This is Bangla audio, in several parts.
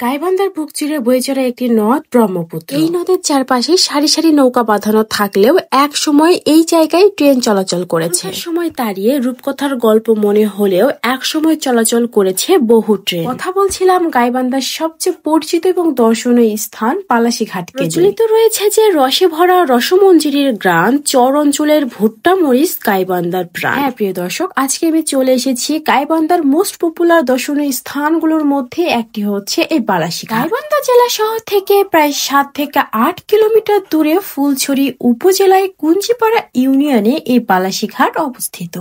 গাইবান্ধার বুক চিরে বয়ে চলা একটি নদ ব্রহ্মপুত্র। এই নদের চারপাশে সারি সারি নৌকা বাঁধানো থাকলেও এক সময় এই জায়গায় ট্রেন চলাচল করেছে। সময় দাঁড়িয়ে রূপকথার গল্প মনে হলেও এক সময় চলাচল করেছে বহু ট্রেন। কথা বলছিলাম গাইবান্ধার সবচেয়ে পরিচিত এবং দর্শনীয় স্থান পালাশীঘাটকে। প্রচলিত রয়েছে যে রসে ভরা রসমঞ্জরির গ্রাম চর অঞ্চলের ভুট্টা মরিচ গাইবান্ধার প্রাণ। হ্যাঁ প্রিয় দর্শক, আজকে আমি চলে এসেছি গাইবান্ধার মোস্ট পপুলার দর্শনীয় স্থানগুলোর মধ্যে একটি হচ্ছে বালাসীঘাট। গাইবান্ধা জেলা শহর থেকে প্রায় 7 থেকে 8 কিলোমিটার দূরে ফুলছড়ি উপজেলায় কুঞ্জিপাড়া ইউনিয়নে এই বালাসীঘাট অবস্থিত।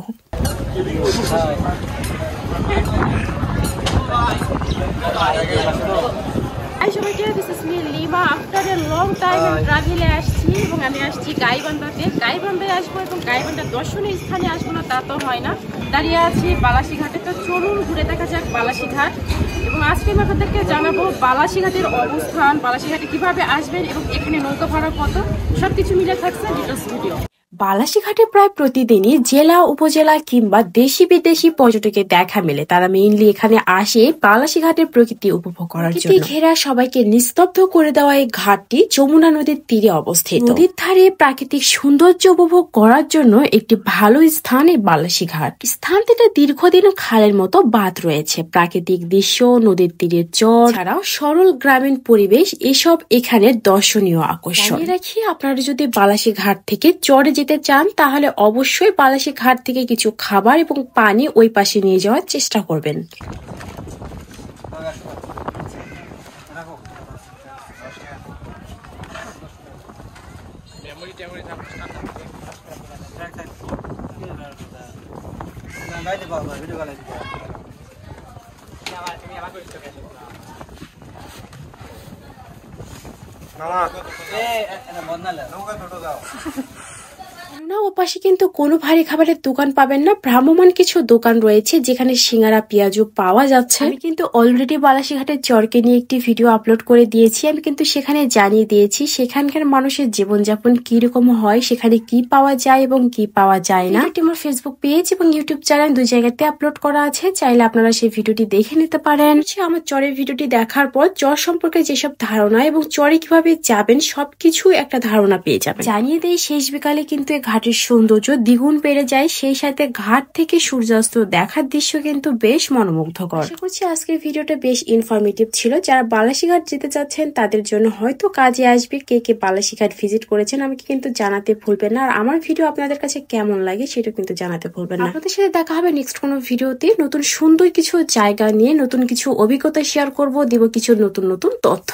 আসছি এবং আমি আসছি গাইবান্ধাতে। গাইবান্ধায় আসবো এবং গাইবান্ধার দর্শনীয় স্থানে আসবো না তা তো হয় না। দাঁড়িয়ে আছি বালাসীঘাটে, তো চলুন ঘুরে দেখা যাক বালাসীঘাট। এবং আজকে আমি আপনাদেরকে জানাবো বালাসীঘাটের অবস্থান, বালাসীঘাটে কিভাবে আসবেন এবং এখানে নৌকা ভাড়া কত, সবকিছু মিলে থাকছে ডিটেলস ভিডিও। বালাসীঘাটে প্রায় প্রতিদিনই জেলা উপজেলা কিংবা দেশি বিদেশি পর্যটকের দেখা মেলে। তারা মেইনলি এখানে আসে বালাসীঘাটের প্রকৃতি উপভোগ করার জন্য। ঘেরা সবাইকে নিস্তব্ধ করে দেওয়া এই ঘাটটি যমুনা নদীর তীরে অবস্থিত। নদীর ধারে প্রাকৃতিক সৌন্দর্য উপভোগ করার জন্য একটি ভালো স্থান এই বালাসীঘাট। স্থানটিতে দীর্ঘদিন খালের মতো বাঁধ রয়েছে। প্রাকৃতিক দৃশ্য, নদীর তীরের চর ছাড়াও সরল গ্রামীণ পরিবেশ এসব এখানে দর্শনীয় আকর্ষণ। রাখি আপনারা যদি বালাসীঘাট থেকে চরে যেতে চান তাহলে অবশ্যই বালাসীঘাট থেকে কিছু খাবার এবং পানি ওই পাশে নিয়ে যাওয়ার চেষ্টা করবেন। ওপাশে কিন্তু কোনো ভারী খাবারের দোকান পাবেন না। ভ্রাম্যমান কিছু দোকান রয়েছে যেখানে সিঙ্গারা পেঁয়াজু পাওয়া যাচ্ছে। আমি কিন্তু অলরেডি বালাসীঘাটের চরকে নিয়ে একটি ভিডিও আপলোড করে দিয়েছি। আমি কিন্তু সেখানে জানিয়ে দিয়েছি সেখানকার মানুষের জীবনযাপন কিরকম হয়, সেখানে কি পাওয়া যায় এবং কি পাওয়া যায় না। এটি আমার ফেসবুক পেজ এবং ইউটিউব চ্যানেল দুই জায়গাতে আপলোড করা আছে, চাইলে আপনারা সেই ভিডিওটি দেখে নিতে পারেন। আমার চরের ভিডিওটি দেখার পর চর সম্পর্কে যেসব ধারণা এবং চরে কিভাবে যাবেন সবকিছু একটা ধারণা পেয়ে যাবেন। জানিয়ে দেই শেষ বিকালে কিন্তু ঘাটের সৌন্দর্য দ্বিগুণ বেড়ে যায়, সেই সাথে ঘাট থেকে সূর্যাস্ত দেখার দৃশ্য কিন্তু বেশ মনোমুগ্ধকর। আশা করছি আজকের ভিডিওটা বেশ ইনফরমেটিভ ছিল। যারা বালাসীঘাট যেতে চাচ্ছেন তাদের জন্য হয়তো কাজে আসবে। কে কে বালাসীঘাট ভিজিট করেছেন আমাকে কিন্তু জানাতে ভুলবেন না। আর আমার ভিডিও আপনাদের কাছে কেমন লাগে সেটা কিন্তু জানাতে ভুলবেন না। আপনাদের সাথে দেখা হবে নেক্সট কোনো ভিডিওতে নতুন সুন্দর কিছু জায়গা নিয়ে, নতুন কিছু অভিজ্ঞতা শেয়ার করব, দিব কিছু নতুন নতুন তথ্য।